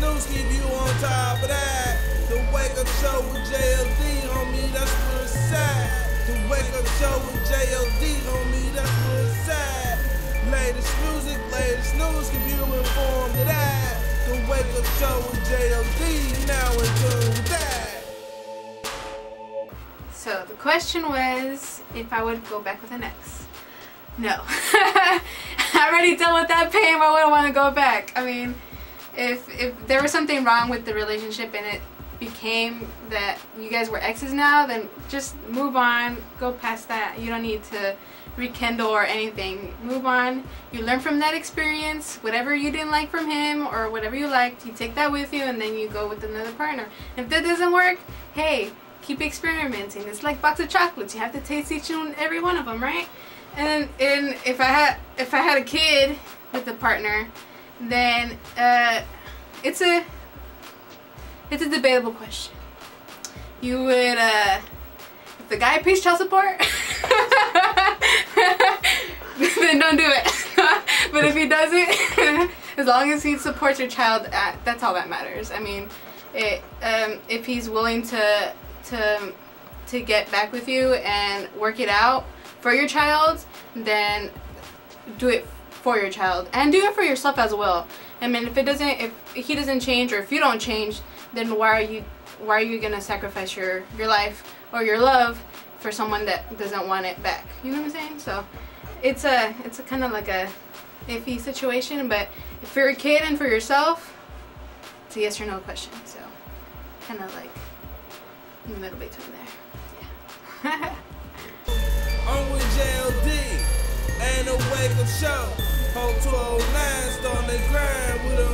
snooze keep you on top of that. The wake up show with JLD, homie, that's where it's at. The wake up show with JLD, homie, that's where it's at. Latest music, latest news, keep you informed of that. The wake up show with JLD, now in tune with that. So the question was if I would go back with an ex. No. I already dealt with that pain, I wouldn't want to go back. I mean, if there was something wrong with the relationship and it became that you guys were exes now, then just move on, go past that. You don't need to rekindle or anything. Move on. You learn from that experience. Whatever you didn't like from him or whatever you liked, you take that with you and then you go with another partner. If that doesn't work, hey, keep experimenting. It's like a box of chocolates. You have to taste each and every one of them, right? And if I had a kid with a partner, then it's a debatable question. You would if the guy pays child support, then don't do it. But if he doesn't, as long as he supports your child, that's all that matters. I mean, if he's willing to get back with you and work it out for your child, then do it for your child and do it for yourself as well. I mean, if he doesn't change or if you don't change, then why are you gonna sacrifice your life or your love for someone that doesn't want it back? You know what I'm saying? So it's a kind of like a iffy situation, but if you're a kid and for yourself, it's a yes or no question. So kind of like in the middle between there. Yeah. I'm with JLD and a wake up show. Whole 209 starting the grind with a